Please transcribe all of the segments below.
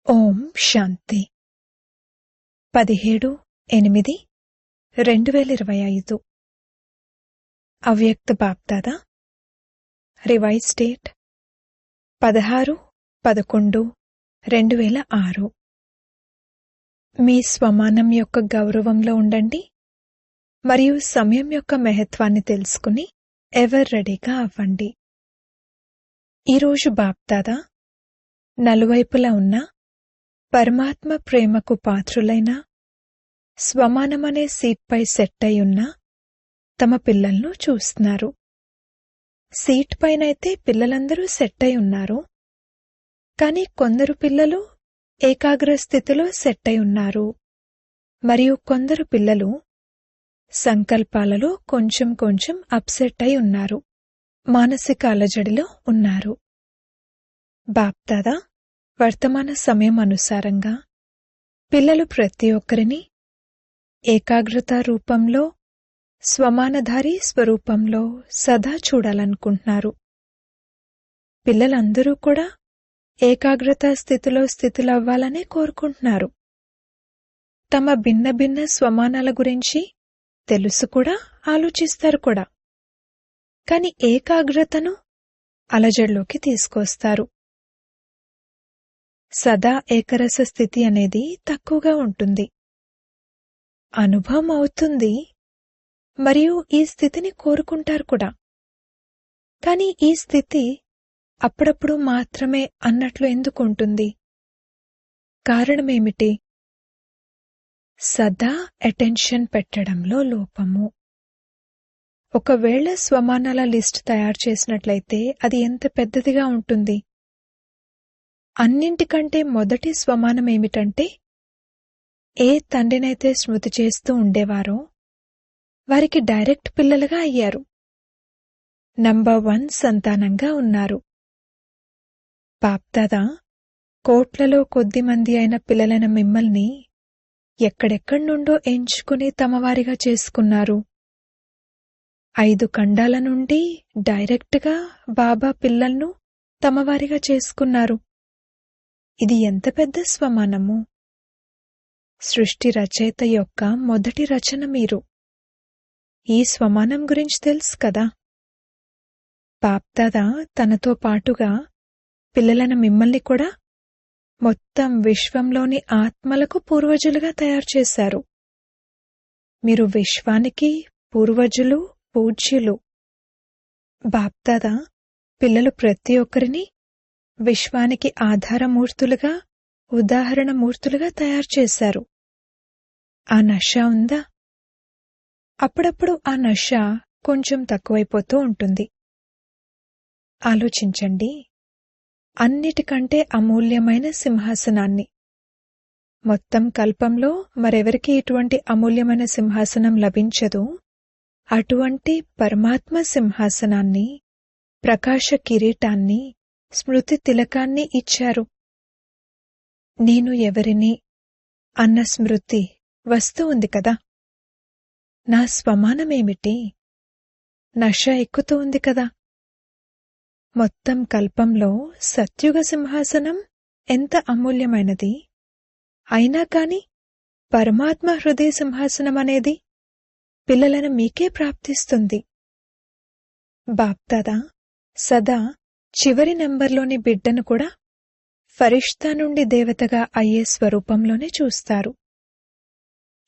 ఓం శాంతి 17/8/2025 అవ్యక్త BapDada revise date 16/11/2006. మీ స్వమానం యొక్క గౌరవంలో ఉండండి మరియు సమయం యొక్క మహత్వాన్ని తెలుసుకుని ఎవర్ రెడీగా అవ్వండి. ఈరోజు బాప్దాదా నలువైపులా ఉన్న పరమాత్మ ప్రేమకు పాత్రులైన స్వమానమనే సీట్పై సెట్ అయి ఉన్న తమ పిల్లలను చూస్తున్నారు. సీట్ పైనైతే పిల్లలందరూ సెట్ అయి ఉన్నారు, కానీ కొందరు పిల్లలు ఏకాగ్ర స్థితిలో సెట్ అయి ఉన్నారు మరియు కొందరు పిల్లలు సంకల్పాలలో కొంచెం కొంచెం అప్సెట్ అయి ఉన్నారు, మానసిక అలజడిలో ఉన్నారు. బాప్దాదా వర్తమాన సమయం అనుసారంగా పిల్లలు ప్రతి ఒక్కరిని ఏకాగ్రత రూపంలో స్వమానధారి స్వరూపంలో సదా చూడాలనుకుంటున్నారు. పిల్లలందరూ కూడా ఏకాగ్రత స్థితిలో స్థితులవ్వాలనే కోరుకుంటున్నారు. తమ భిన్న భిన్న స్వమానాల గురించి తెలుసు కూడా, ఆలోచిస్తారు కూడా, కాని ఏకాగ్రతను అలజడిలోకి తీసుకొస్తారు. సదా ఏకరస స్థితి అనేది తక్కువగా ఉంటుంది. అనుభవం అవుతుంది మరియు ఈ స్థితిని కోరుకుంటారు కూడా, కాని ఈ స్థితి అప్పుడప్పుడు మాత్రమే అన్నట్లు ఎందుకుంటుంది? కారణమేమిటి? సదా అటెన్షన్ పెట్టడంలో లోపము. ఒకవేళ స్వమానాల లిస్ట్ తయారు చేసినట్లయితే అది ఎంత పెద్దదిగా ఉంటుంది. అన్నింటికంటే మొదటి స్వమానం ఏమిటంటే, ఏ తండ్రినైతే స్మృతి చేస్తూ ఉండేవారో వారికి డైరెక్ట్ పిల్లలుగా అయ్యారు. నంబర్ 1 సంతానంగా ఉన్నారు. బాప్దాదా కోట్లలో కొద్దిమంది అయిన పిల్లలైన మిమ్మల్ని ఎక్కడెక్కడి నుండో ఎంచుకుని తమవారిగా చేసుకున్నారు. 5 ఖండాల నుండి డైరెక్ట్గా బాబా పిల్లలను తమవారిగా చేసుకున్నారు. ఇది ఎంత పెద్ద స్వమానము! సృష్టి రచయిత యొక్క మొదటి రచన మీరు. ఈ స్వమానం గురించి తెలుసు కదా. బాప్దాదా తనతో పాటుగా పిల్లలైన మిమ్మల్ని కూడా మొత్తం విశ్వంలోని ఆత్మలకు పూర్వజులుగా తయారు చేశారు. మీరు విశ్వానికి పూర్వజులు, పూజ్యులు. బాప్దాదా పిల్లలు ప్రతి ఒక్కరిని విశ్వానికి ఆధారమూర్తులుగా, ఉదాహరణమూర్తులుగా తయారు చేశారు. ఆ నష ఉందా? అప్పుడప్పుడు ఆ నష కొంచెం తక్కువైపోతూ ఉంటుంది. ఆలోచించండి, అన్నిటికంటే అమూల్యమైన సింహాసనాన్ని, మొత్తం కల్పంలో మరెవరికి ఇటువంటి అమూల్యమైన సింహాసనం లభించదు. అటువంటి పరమాత్మ సింహాసనాన్ని, ప్రకాశ కిరీటాన్ని, స్మృతి తిలకాన్ని ఇచ్చారు. నేను ఎవరిని అన్న స్మృతి వస్తూ ఉంది కదా. నా స్వమానమేమిటి? నష ఎక్కుతూ ఉంది కదా. మొత్తం కల్పంలో సత్యుగ సింహాసనం ఎంత అమూల్యమైనది. అయినా కాని పరమాత్మ హృదయ సింహాసనం అనేది పిల్లలను మీకే ప్రాప్తిస్తుంది. బాప్దాదా సదా చివరి నంబర్లోని బిడ్డను కూడా ఫరిష్తా నుండి దేవతగా అయ్యే స్వరూపంలోనే చూస్తారు.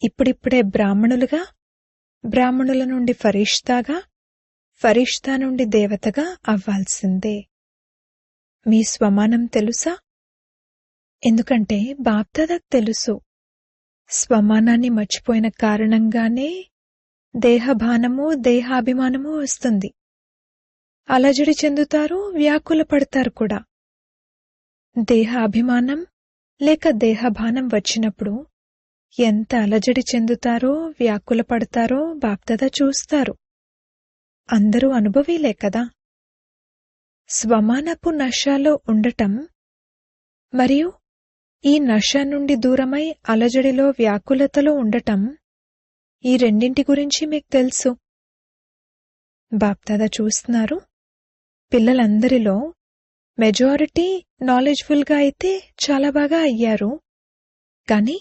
ఇప్పుడిప్పుడే బ్రాహ్మణులుగా, బ్రాహ్మణుల నుండి ఫరిష్తాగా, ఫరిష్తా నుండి దేవతగా అవ్వాల్సిందే. మీ స్వమానం తెలుసా? ఎందుకంటే బాప్దాదాకు తెలుసు, స్వమానాన్ని మర్చిపోయిన కారణంగానే దేహభానము, దేహాభిమానము వస్తుంది. అలజడి చెందుతారు, వ్యాకుల పడతారు కూడా. దేహ అభిమానం లేక దేహభానం వచ్చినప్పుడు ఎంత అలజడి చెందుతారో, వ్యాకుల పడతారో బాప్దాదా చూస్తారు. అందరూ అనుభవీలే కదా. స్వమానపు నషాలో ఉండటం మరియు ఈ నష నుండి దూరమై అలజడిలో, వ్యాకులతలో ఉండటం, ఈ రెండింటి గురించి మీకు తెలుసు. బాప్దాదా చూస్తున్నారు, పిల్లలందరిలో మెజారిటీ నాలెడ్జ్ఫుల్గా అయితే చాలా బాగా అయ్యారు, కానీ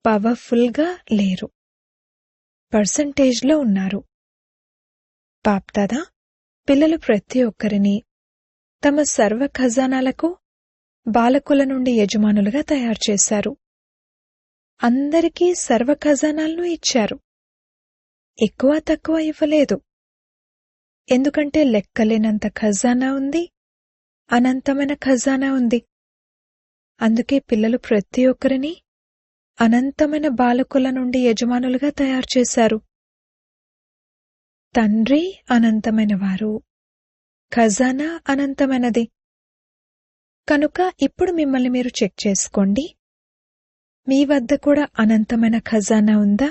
పవర్ఫుల్గా లేరు, పర్సంటేజ్లో ఉన్నారు. బాప్దాదా పిల్లలు ప్రతి ఒక్కరిని తమ సర్వ ఖజానాలకు బాలకుల నుండి యజమానులుగా తయారు చేశారు. అందరికీ సర్వ ఖజానాలను ఇచ్చారు. ఎక్కువ తక్కువ ఇవ్వలేదు. ఎందుకంటే లెక్కలేనంత ఖజానా ఉంది, అనంతమైన ఖజానా ఉంది. అందుకే పిల్లలు ప్రతి ఒక్కరిని అనంతమైన బాలకుల నుండి యజమానులుగా తయారు చేశారు. తండ్రి అనంతమైన వారు, ఖజానా అనంతమైనది. కనుక ఇప్పుడు మిమ్మల్ని మీరు చెక్ చేసుకోండి. మీ వద్ద కూడా అనంతమైన ఖజానా ఉందా?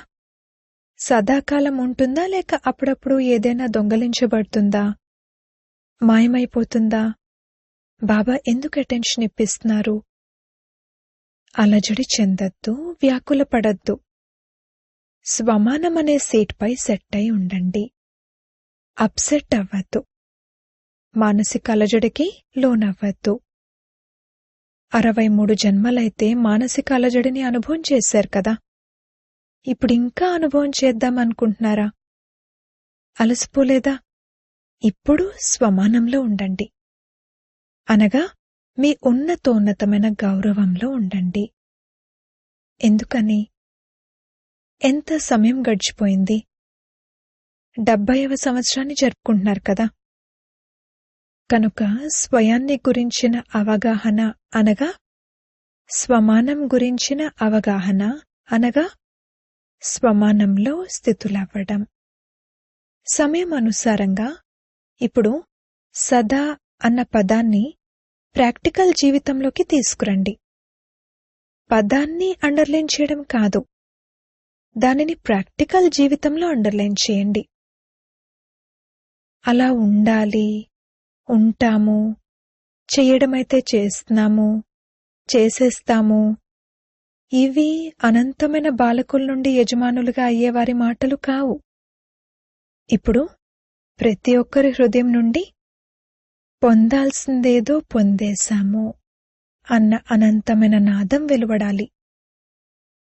సదాకాలం ఉంటుందా, లేక అప్పుడప్పుడు ఏదైనా దొంగలించబడుతుందా, మాయమైపోతుందా? బాబా ఎందుకు అటెన్షన్ ఇప్పిస్తున్నారు? అలజడి చెందొద్దు, వ్యాకుల పడద్దు. స్వమానమనే సీట్పై సెట్ అయి ఉండండి. అప్సెట్ అవ్వద్దు. మానసిక అలజడికి లోనవ్వద్దు. 63 జన్మలైతే మానసిక అలజడిని అనుభవం చేశారు కదా. ఇప్పుడింకా అనుభవం చేద్దామనుకుంటున్నారా? అలసిపోలేదా? ఇప్పుడు స్వమానంలో ఉండండి, అనగా మీ ఉన్నతోన్నతమైన గౌరవంలో ఉండండి. ఎందుకని? ఎంత సమయం గడిచిపోయింది? 70వ సంవత్సరాన్ని జరుపుకుంటున్నారు కదా. కనుక స్వయాన్ని గురించిన అవగాహన అనగా స్వమానం గురించిన అవగాహన అనగా స్వమానంలో స్థితులవ్వడం. సమయం అనుసారంగా ఇప్పుడు సదా అన్న పదాన్ని ప్రాక్టికల్ జీవితంలోకి తీసుకురండి. పదాన్ని అండర్లైన్ చేయడం కాదు, దానిని ప్రాక్టికల్ జీవితంలో అండర్లైన్ చేయండి. అలా ఉండాలి, ఉంటాము, చెయ్యడమైతే చేస్తున్నాము, చేసేస్తాము. ఇవి అనంతమైన బాలకుల నుండి యజమానులుగా అయ్యేవారి మాటలు కావు. ఇప్పుడు ప్రతి ఒక్కరి హృదయం నుండి పొందాల్సిందేదో పొందేశాము అన్న అనంతమైన నాదం వెలువడాలి.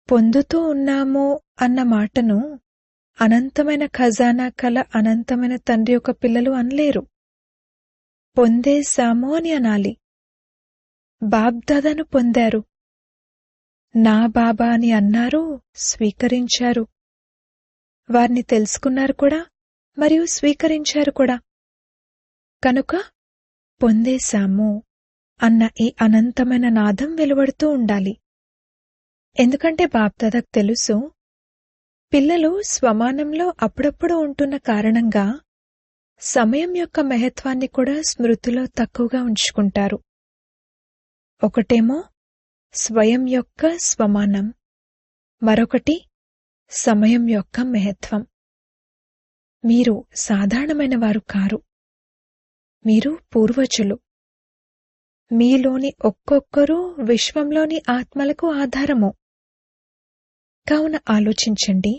పొందుతూ ఉన్నాము అన్న మాటను అనంతమైన ఖజానా కల అనంతమైన తండ్రి యొక్క పిల్లలు అనలేరు. పొందేశాము అని అనాలి. బాబ్దాదాను పొందారు, నా బాబా అని అన్నారు, స్వీకరించారు. వారిని తెలుసుకున్నారు కూడా, మరియు స్వీకరించారు కూడా. కనుక పొందేశాము అన్న ఈ అనంతమైన నాదం వెలువడుతూ ఉండాలి. ఎందుకంటే బాప్దాదాకు తెలుసు, పిల్లలు స్వమానంలో అప్పుడప్పుడు ఉంటున్న కారణంగా సమయం యొక్క మహత్వాన్ని కూడా స్మృతిలో తక్కువగా ఉంచుకుంటారు. ఒకటేమో స్వయం యొక్క స్వమానం, మరొకటి సమయం యొక్క మహత్వం. మీరు సాధారణమైన వారు కారు, మీరు పూర్వజులు. మీలోని ఒక్కొక్కరూ విశ్వంలోని ఆత్మలకు ఆధారము. కావున ఆలోచించండి,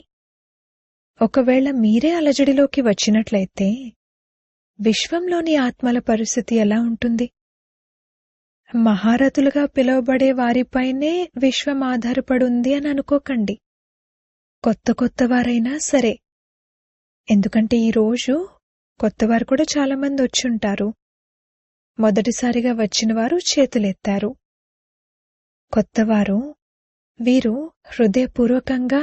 ఒకవేళ మీరే అలజడిలోకి వచ్చినట్లయితే విశ్వంలోని ఆత్మల పరిస్థితి ఎలా ఉంటుంది? మహారథులుగా పిలువబడే వారిపైనే విశ్వం ఆధారపడుంది అని అనుకోకండి. కొత్త వారైనా సరే. ఎందుకంటే ఈరోజు కొత్తవారు కూడా చాలామంది వచ్చుంటారు. మొదటిసారిగా వచ్చినవారు చేతులెత్తారు. కొత్తవారు వీరు హృదయపూర్వకంగా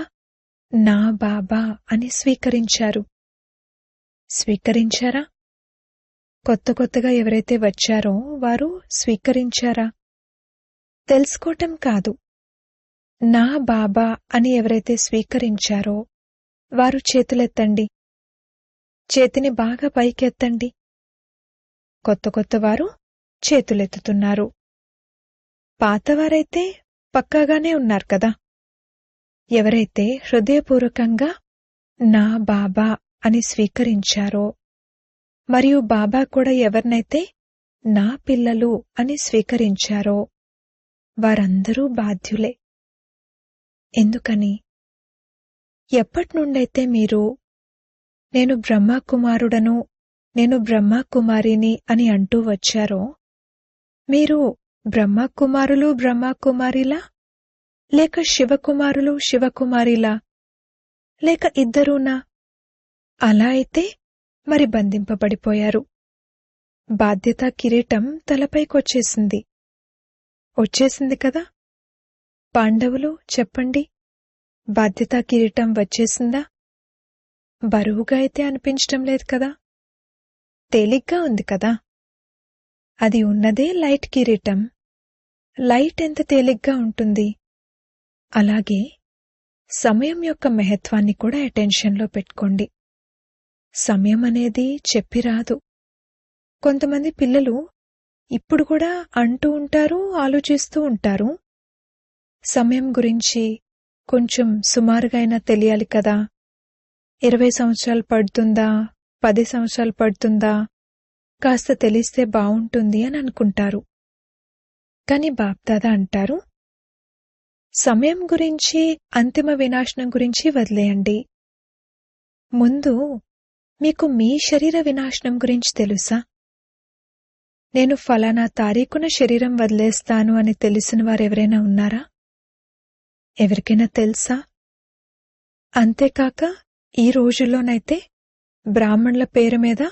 నా బాబా అని స్వీకరించారు. స్వీకరించారా? కొత్తగా ఎవరైతే వచ్చారో వారు స్వీకరించారా? తెలుసుకోవటం కాదు, నా బాబా అని ఎవరైతే స్వీకరించారో వారు చేతులెత్తండి. చేతిని బాగా పైకెత్తండి. కొత్తవారు చేతులెత్తుతున్నారు. పాతవారైతే పక్కాగానే ఉన్నారు కదా. ఎవరైతే హృదయపూర్వకంగా నా బాబా అని స్వీకరించారో, మరియు బాబా కూడా ఎవరినైతే నా పిల్లలు అని స్వీకరించారో వారందరూ బాధ్యులే. ఎందుకని? ఎప్పటినుండైతే మీరు నేను బ్రహ్మకుమారుడను నేను బ్రహ్మకుమారిని అని అంటూ వచ్చారో, మీరు బ్రహ్మకుమారులు బ్రహ్మకుమారిలా, లేక శివకుమారులు శివకుమారిలా, లేక ఇద్దరూనా? అలా అయితే మరి బంధింపబడిపోయారు. బాధ్యతా కిరీటం తలపైకొచ్చేసింది. వచ్చేసింది కదా? పాండవులు చెప్పండి, బాధ్యతా కిరీటం వచ్చేసిందా? బరువుగా అయితే అనిపించటం లేదు కదా? తేలిగ్గా ఉంది కదా? అది ఉన్నదే లైట్ కిరీటం. లైట్ ఎంత తేలిగ్గా ఉంటుంది? అలాగే సమయం యొక్క మహత్వాన్ని కూడా అటెన్షన్లో పెట్టుకోండి. సమయం అనేది చెప్పిరాదు. కొంతమంది పిల్లలు ఇప్పుడు కూడా అంటూ ఉంటారు, ఆలోచిస్తూ ఉంటారు, సమయం గురించి కొంచెం సుమారుగా అయినా తెలియాలి కదా, 20 సంవత్సరాలు పడుతుందా, 10 సంవత్సరాలు పడుతుందా, కాస్త తెలిస్తే బావుంటుంది అని అనుకుంటారు. కాని బాప్దాదా అంటారు, సమయం గురించి, అంతిమ వినాశనం గురించి వదిలేయండి. ముందు మీకు మీ శరీర వినాశనం గురించి తెలుసా? నేను ఫలానా తారీఖున శరీరం వదిలేస్తాను అని తెలిసిన వారెవరైనా ఉన్నారా? ఎవరికైనా తెలుసా? అంతేకాక ఈ రోజుల్లోనైతే బ్రాహ్మణుల పేరు మీద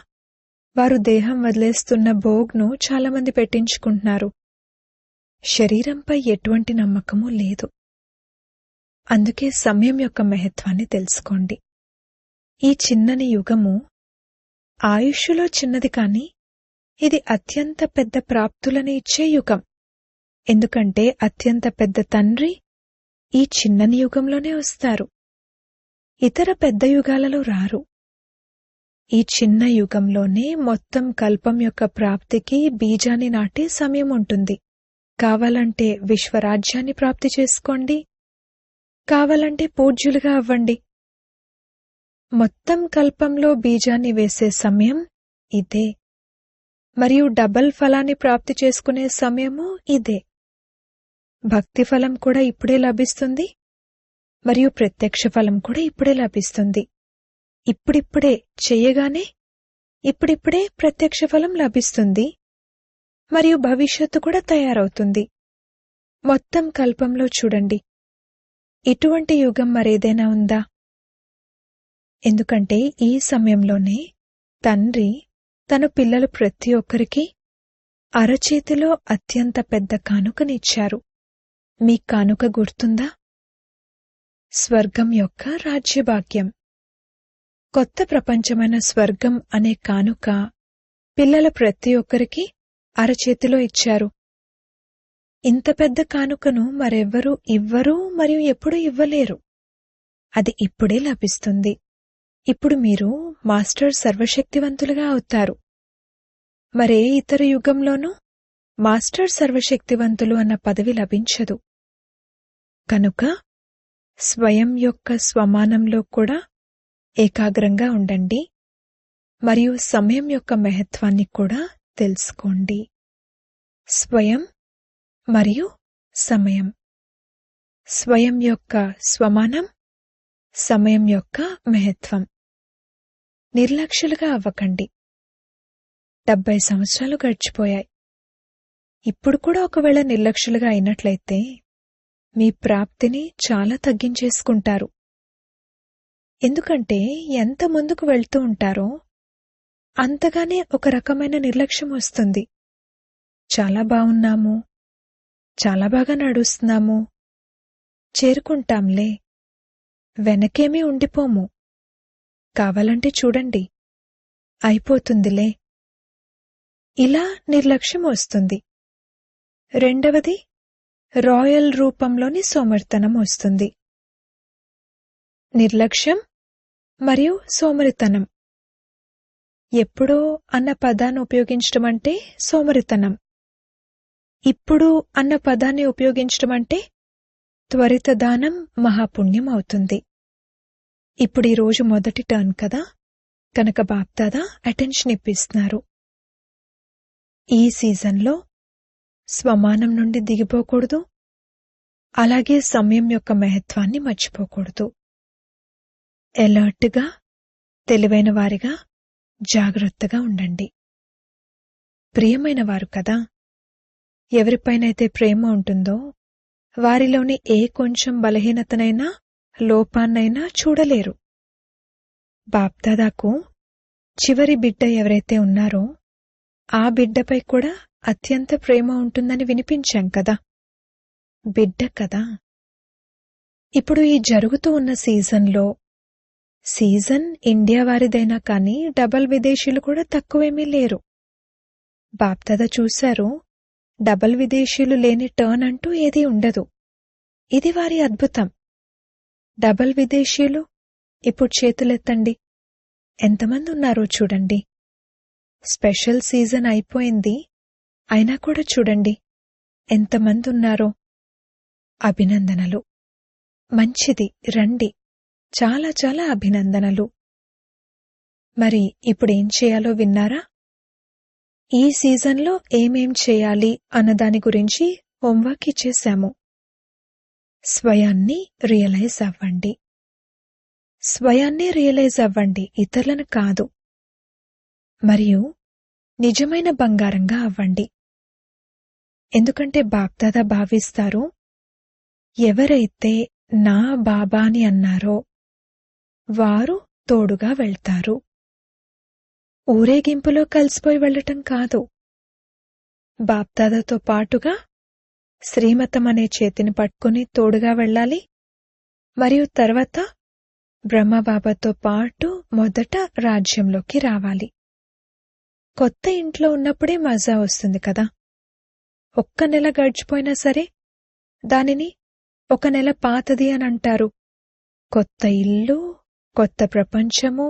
వారు దేహం వదిలేస్తున్న భోగ్ను చాలామంది పెట్టించుకుంటున్నారు. శరీరంపై ఎటువంటి నమ్మకమూ లేదు. అందుకే సమయం యొక్క మహత్వాన్ని తెలుసుకోండి. ఈ చిన్నని యుగము ఆయుష్లో చిన్నది కాని ఇది అత్యంత పెద్ద ప్రాప్తులని ఇచ్చే యుగం. ఎందుకంటే అత్యంత పెద్ద తండ్రి ఈ చిన్నని యుగంలోనే వస్తారు. ఇతర పెద్ద యుగాలలో రారు. ఈ చిన్న యుగంలోనే మొత్తం కల్పం యొక్క ప్రాప్తికి బీజాన్ని నాటే సమయం ఉంటుంది. కావాలంటే విశ్వరాజ్యాన్ని ప్రాప్తి చేసుకోండి, కావాలంటే పూజ్యులుగా అవ్వండి. మొత్తం కల్పంలో బీజాన్ని వేసే సమయం ఇదే, మరియు డబల్ ఫలాన్ని ప్రాప్తి చేసుకునే సమయము ఇదే. భక్తి ఫలం కూడా ఇప్పుడే లభిస్తుంది, మరియు ప్రత్యక్ష ఫలం కూడా ఇప్పుడే లభిస్తుంది. ఇప్పుడిప్పుడే చెయ్యగానే ఇప్పుడిప్పుడే ప్రత్యక్ష ఫలం లభిస్తుంది, మరియు భవిష్యత్తు కూడా తయారవుతుంది. మొత్తం కల్పంలో చూడండి, ఇటువంటి యుగం మరేదైనా ఉందా? ఎందుకంటే ఈ సమయంలోనే తండ్రి తన పిల్లలు ప్రతి ఒక్కరికి అరచేతిలో అత్యంత పెద్ద కానుకనిచ్చారు. మీ కానుక గుర్తుందా? స్వర్గం యొక్క రాజ్యభాగ్యం. కొత్త ప్రపంచమైన స్వర్గం అనే కానుక పిల్లల ప్రతి ఒక్కరికి అరచేతిలో ఇచ్చారు. ఇంత పెద్ద కానుకను మరెవ్వరూ ఇవ్వరు, మరియు ఎప్పుడూ ఇవ్వలేరు. అది ఇప్పుడే లభిస్తుంది. ఇప్పుడు మీరు మాస్టర్ సర్వశక్తివంతులుగా అవుతారు. మరే ఇతర యుగంలోనూ మాస్టర్ సర్వశక్తివంతులు అన్న పదవి లభించదు. కనుక స్వయం యొక్క స్వమానంలో కూడా ఏకాగ్రంగా ఉండండి, మరియు సమయం యొక్క మహత్వాన్ని కూడా తెలుసుకోండి. స్వయం మరియు సమయం. స్వయం యొక్క స్వమానం, సమయం యొక్క మహత్వం. నిర్లక్ష్యులుగా అవ్వకండి. 70 సంవత్సరాలు గడిచిపోయాయి. ఇప్పుడు కూడా ఒకవేళ నిర్లక్ష్యులుగా అయినట్లయితే మీ ప్రాప్తిని చాలా తగ్గించేసుకుంటారు. ఎందుకంటే ఎంత ముందుకు వెళ్తూ ఉంటారో అంతగానే ఒక రకమైన నిర్లక్ష్యం వస్తుంది. చాలా బావున్నాము, చాలా బాగా నడుస్తున్నాము, చేరుకుంటాంలే, వెనకేమీ ఉండిపోము, కావాలంటే చూడండి, అయిపోతుందిలే, ఇలా నిర్లక్ష్యం వస్తుంది. రెండవది, రాయల్ రూపంలోని సోమరితనం వస్తుంది. నిర్లక్ష్యం మరియు సోమరితనం. ఎప్పుడో అన్న పదాన్ని ఉపయోగించడం అంటే సోమరితనం. ఇప్పుడు అన్న పదాన్ని ఉపయోగించడం అంటే త్వరిత దానం మహాపుణ్యం అవుతుంది. ఇప్పుడు ఈ రోజు మొదటి టర్న్ కదా, కనుక బాప్దాదా అటెన్షన్ ఇప్పిస్తున్నారు. ఈ సీజన్లో స్వమానం నుండి దిగిపోకూడదు, అలాగే సమయం యొక్క మహత్వాన్ని మర్చిపోకూడదు. ఎలర్ట్గా, తెలివైన వారిగా జాగ్రత్తగా ఉండండి. ప్రియమైన వారు కదా, ఎవరిపైనైతే ప్రేమ ఉంటుందో వారిలోని ఏ కొంచెం బలహీనతనైనా లోపాన్నైనా చూడలేరు. బాప్దాదాకు చివరి బిడ్డ ఎవరైతే ఉన్నారో ఆ బిడ్డపై కూడా అత్యంత ప్రేమ ఉంటుందని వినిపించాం కదా. బిడ్డ కదా. ఇప్పుడు ఈ జరుగుతూ ఉన్న సీజన్ ఇండియా వారిదైనా కానీ డబల్ విదేశీయులు కూడా తక్కువేమీ లేరు. బాప్దాదా చూశారు, డబల్ విదేశీయులు లేని టర్న్ అంటూ ఏదీ ఉండదు. ఇది వారి అద్భుతం. డబల్ విదేశీయులు ఇప్పుడు చేతులెత్తండి. ఎంతమంది ఉన్నారో చూడండి. స్పెషల్ సీజన్ అయిపోయింది, అయినా కూడా చూడండి ఎంతమంది ఉన్నారో. అభినందనలు. మంచిది, రండి. చాలా చాలా అభినందనలు. మరి ఇప్పుడేం చేయాలో విన్నారా? ఈ సీజన్లో ఏమేం చేయాలి అన్నదాని గురించి హోంవర్క్ ఇచ్చేశాము. స్వయాన్ని రియలైజ్ అవ్వండి. స్వయాన్నే రియలైజ్ అవ్వండి, ఇతరులను కాదు. మరియు నిజమైన బంగారంగా అవ్వండి. ఎందుకంటే బాప్దాదా భావిస్తారు, ఎవరైతే నా బాబా అని అన్నారో వారు తోడుగా వెళ్తారు. ఊరేగింపులో కలిసిపోయి వెళ్లటం కాదు. బాప్దాదాతో పాటుగా శ్రీమతం అనే చేతిని పట్టుకుని తోడుగా వెళ్ళాలి. మరియు తర్వాత బ్రహ్మబాబాతో పాటు మొదట రాజ్యంలోకి రావాలి. కొత్త ఇంట్లో ఉన్నప్పుడే మజా వస్తుంది కదా. ఒక్క నెల గడిచిపోయినా సరే దానిని ఒక నెల పాతది అని అంటారు. కొత్త ఇల్లు, కొత్త ప్రపంచము,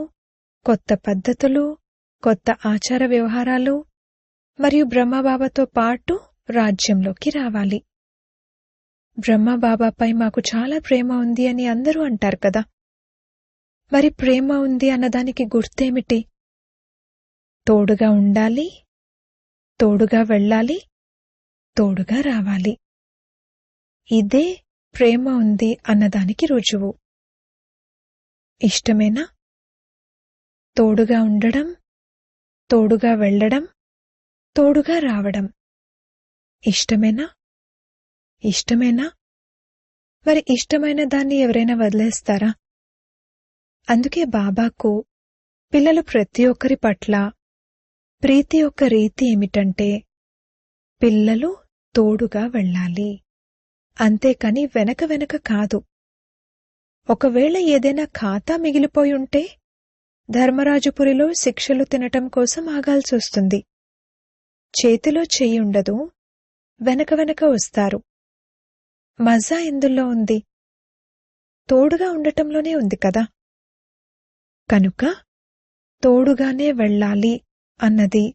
కొత్త పద్ధతులు, కొత్త ఆచార వ్యవహారాలు మరియు బ్రహ్మబాబాతో పాటు రాజ్యంలోకి రావాలి. బ్రహ్మబాబాపై మాకు చాలా ప్రేమ ఉంది అని అందరూ అంటారు కదా. మరి ప్రేమ ఉంది అన్నదానికి గుర్తేమిటి? తోడుగా ఉండాలి, తోడుగా వెళ్ళాలి, తోడుగా రావాలి. ఇదే ప్రేమ ఉంది అన్నదానికి రుజువు. ఇష్టమేనా? తోడుగా ఉండడం, తోడుగా వెళ్ళడం, తోడుగా రావడం ఇష్టమేనా? ఇష్టమేనా? మరి ఇష్టమైన దాన్ని ఎవరైనా వదిలేస్తారా? అందుకే బాబాకు పిల్లలు ప్రతి ఒక్కరి పట్ల ప్రీతి యొక్క రీతి ఏమిటంటే పిల్లలు తోడుగా వెళ్ళాలి, అంతేకాని వెనక వెనక కాదు. ఒకవేళ ఏదైనా ఖాతా మిగిలిపోయి ఉంటే ధర్మరాజుపురిలో శిక్షలు తినటం కోసం ఆగాల్సొస్తుంది. చేతిలో చెయ్యి ఉండదు, వెనక వెనక వస్తారు. మజా ఎందులో ఉంది? తోడుగా ఉండటంలోనే ఉంది కదా. కనుక తోడుగానే వెళ్ళాలి అన్నది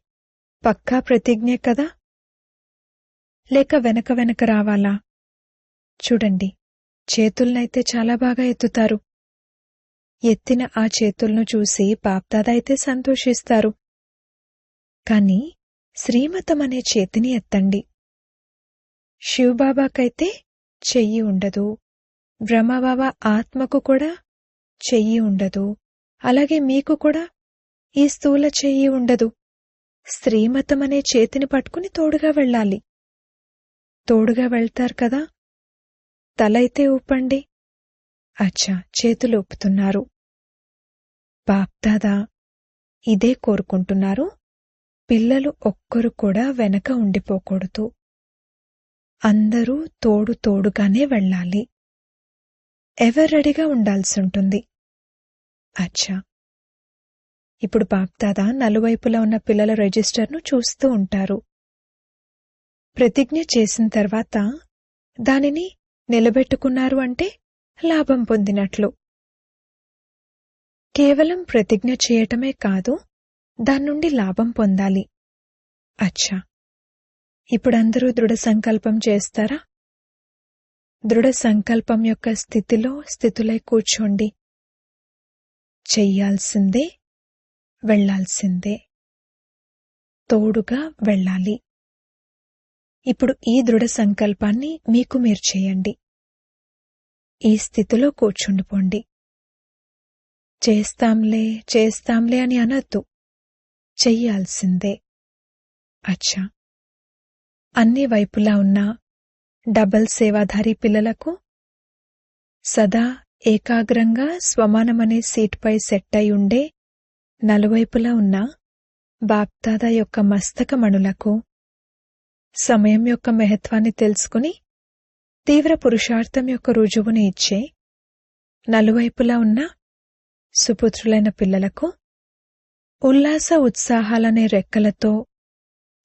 పక్కా ప్రతిజ్ఞే కదా. లేక వెనక వెనక రావాలా? చూడండి, చేతుల్నైతే చాలా బాగా ఎత్తుతారు. ఎత్తిన ఆ చేతులను చూసి బాప్దాదా అయితే సంతోషిస్తారు. కాని శ్రీమతం అనే చేతిని ఎత్తండి. శివబాబాకైతే చెయ్యి ఉండదు, బ్రహ్మబాబా ఆత్మకు కూడా చెయ్యి ఉండదు, అలాగే మీకు కూడా ఈ స్థూల చెయ్యి ఉండదు. శ్రీమతం అనే చేతిని పట్టుకుని తోడుగా వెళ్ళాలి. తోడుగా వెళ్తారు కదా. తలైతే ఊపండి. అచ్చా, చేతులు ఊపుతున్నారు. బాప్దాదా ఇదే కోరుకుంటున్నారు. పిల్లలు ఒక్కరు కూడా వెనక ఉండిపోకూడదు. అందరూ తోడుగానే వెళ్ళాలి. ఎవరు రెడీగా ఉండాల్సుంటుంది. అచ్చా, ఇప్పుడు బాప్దాదా నలువైపులా ఉన్న పిల్లల రిజిస్టర్ను చూస్తూ ఉంటారు. ప్రతిజ్ఞ చేసిన తర్వాత దానిని నిలబెట్టుకున్నారు అంటే లాభం పొందినట్లు. కేవలం ప్రతిజ్ఞ చేయటమే కాదు, దాన్నుండి లాభం పొందాలి. అచ్చా, ఇప్పుడందరూ దృఢ సంకల్పం చేస్తారా? దృఢ సంకల్పం యొక్క స్థితులై కూర్చోండి. చెయ్యాల్సిందే, వెళ్లాల్సిందే, తోడుగా వెళ్ళాలి. ఇప్పుడు ఈ దృఢ సంకల్పాన్ని మీకు మీరు చేయండి. ఈ స్థితిలో కూర్చుండిపోండి. చేస్తాంలే చేస్తాంలే అని అనొద్దు. చెయ్యాల్సిందే. అచ్చా, అన్ని వైపులా ఉన్న డబల్ సేవాధారి పిల్లలకు సదా ఏకాగ్రంగా స్వమానమనే సీట్పై సెట్ అయి ఉండే నలువైపులా ఉన్న బాప్దాదా యొక్క మస్తకమణులకు సమయం యొక్క మహత్వాన్ని తెలుసుకుని తీవ్ర పురుషార్థం యొక్క రుజువుని ఇచ్చే నలువైపులా ఉన్న సుపుత్రులైన పిల్లలకు ఉల్లాస ఉత్సాహాలనే రెక్కలతో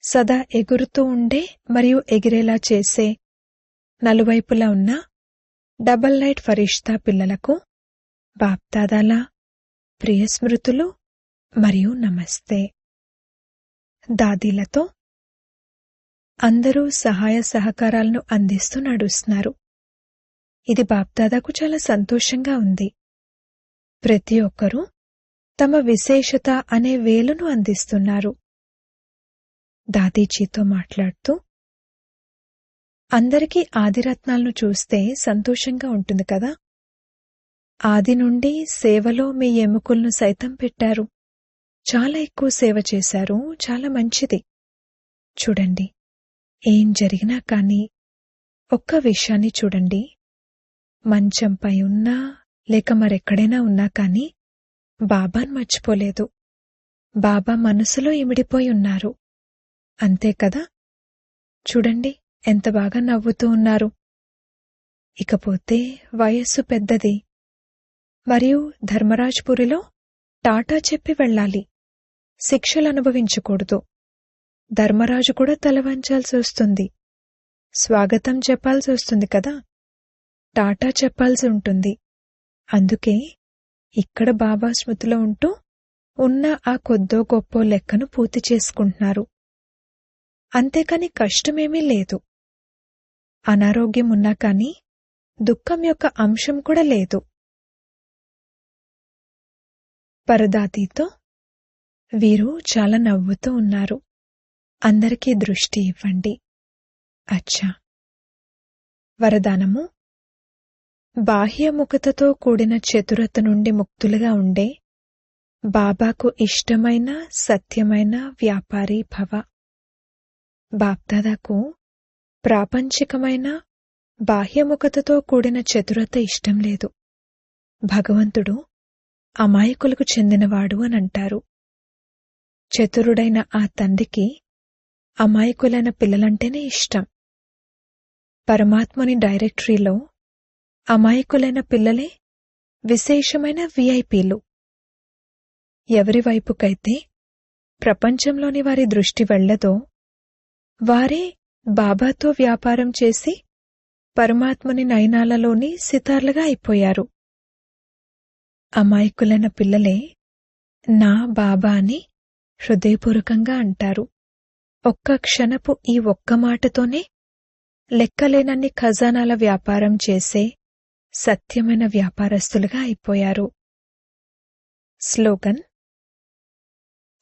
సదా ఎగురుతూ ఉండే మరియు ఎగిరేలా చేసే నలువైపులా ఉన్న డబల్ లైట్ ఫరిష్తా పిల్లలకు బాప్దాదాల ప్రియ స్మృతులు మరియు నమస్తే. దాదీలతో అందరూ సహాయ సహకారాలను అందిస్తూ నడుస్తున్నారు. ఇది బాప్దాదాకు చాలా సంతోషంగా ఉంది. ప్రతి ఒక్కరూ తమ విశేషత అనే వేలును అందిస్తున్నారు. దాదీజీతో మాట్లాడుతూ, అందరికీ ఆదిరత్నాలను చూస్తే సంతోషంగా ఉంటుంది కదా. ఆది నుండి సేవలో మీ ఎముకలను సైతం పెట్టారు. చాలా ఎక్కువ సేవ చేశారు. చాలా మంచిది. చూడండి, ఏం జరిగినా కానీ ఒక్క విషయాన్ని చూడండి. మంచంపై ఉన్నా లేక మరెక్కడైనా ఉన్నా కానీ బాబాను మర్చిపోలేదు. బాబా మనసులో ఇమిడిపోయి ఉన్నారు. అంతే కదా. చూడండి, ఎంత బాగా నవ్వుతూ ఉన్నారు. ఇకపోతే వయస్సు పెద్దది మరియు ధర్మరాజ్పురిలో టాటా చెప్పి వెళ్ళాలి. శిక్షలు అనుభవించకూడదు. ధర్మరాజు కూడా తలవంచాల్సి వస్తుంది. స్వాగతం చెప్పాల్సి వస్తుంది కదా. టాటా చెప్పాల్సి ఉంటుంది. అందుకే ఇక్కడ బాబా స్మృతిలో ఉంటూ ఉన్న ఆ కొద్దో గొప్పో లెక్కను పూర్తి చేసుకుంటున్నారు. అంతేకాని కష్టమేమీ లేదు. అనారోగ్యం ఉన్నా కానీ దుఃఖం యొక్క అంశం కూడా లేదు. పరదాతీతో వీరు చాలా నవ్వుతూ ఉన్నారు. అందరికీ దృష్టి ఇవ్వండి. అచ్చా, వరదానము. బాహ్యముఖతతో కూడిన చతురత నుండి ముక్తులుగా ఉండే బాబాకు ఇష్టమైన సత్యమైన వ్యాపారి భవ. బాప్దాదాకు ప్రాపంచికమైన బాహ్యముఖతతో కూడిన చతురత ఇష్టం లేదు. భగవంతుడు అమాయకులకు చెందినవాడు అనంటారు. చతురుడైన ఆ తండ్రికి అమాయకులైన పిల్లలంటేనే ఇష్టం. పరమాత్మని డైరెక్టరీలో అమాయకులైన పిల్లలే విశేషమైన విఐపీలు. ఎవరి వైపుకైతే ప్రపంచంలోని వారి దృష్టి వెళ్లదో వారే బాబాతో వ్యాపారం చేసి పరమాత్మని నయనాలలోని సితార్లుగా అయిపోయారు. అమాయకులైన పిల్లలే నా బాబా అని హృదయపూర్వకంగా అంటారు. ఒక్క క్షణపు ఈ ఒక్క మాటతోనే లెక్కలేనన్ని ఖజానాల వ్యాపారం చేసే సత్యమైన వ్యాపారస్తులుగా అయిపోయారు. స్లోగన్.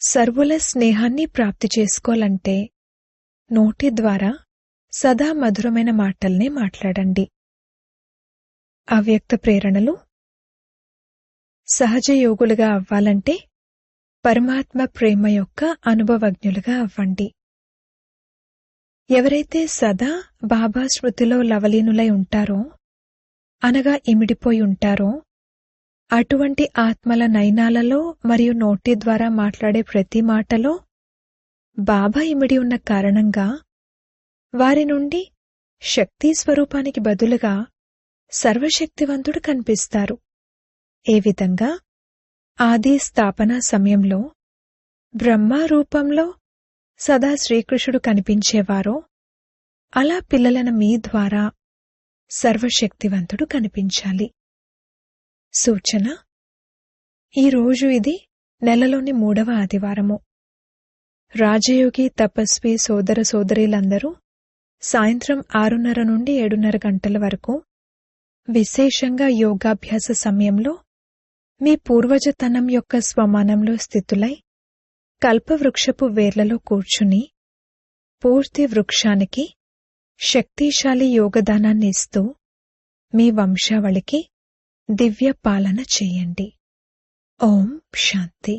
సర్వుల స్నేహాన్ని ప్రాప్తి చేసుకోవాలంటే నోటి ద్వారా సదా మధురమైన మాటల్నే మాట్లాడండి. అవ్యక్త ప్రేరణలు. సహజ యోగులుగా అవ్వాలంటే పరమాత్మ ప్రేమ యొక్క అనుభవజ్ఞులుగా అవ్వండి. ఎవరైతే సదా బాబా స్మృతిలో లవలీనులై ఉంటారో, అనగా ఇమిడిపోయి ఉంటారో, అటువంటి ఆత్మల నయనాలలో మరియు నోటి ద్వారా మాట్లాడే ప్రతి మాటలో బాబా ఇమిడి ఉన్న కారణంగా వారి నుండి శక్తి స్వరూపానికి బదులుగా సర్వశక్తివంతుడు కనిపిస్తారు. ఏ విధంగా ఆది స్థాపన సమయంలో బ్రహ్మ రూపంలో సదా శ్రీకృష్ణుడు కనిపించేవారో, అలా పిల్లలైన మీ ద్వారా సర్వశక్తివంతుడు కనిపించాలి. సూచన. ఈరోజు ఇది నెలలోని 3వ ఆదివారము. రాజయోగి తపస్వి సోదర సోదరీలందరూ సాయంత్రం 6:30 నుండి 7:30 గంటల వరకు విశేషంగా యోగాభ్యాస సమయంలో మీ పూర్వజతనం యొక్క స్వమానంలో స్థితులై కల్పవృక్షపు వేర్లలో కూర్చుని పూర్తి వృక్షానికి శక్తిశాలి యోగదానాన్ని ఇస్తూ మీ వంశావళికి దివ్య పాలన చేయండి. ఓం శాంతి.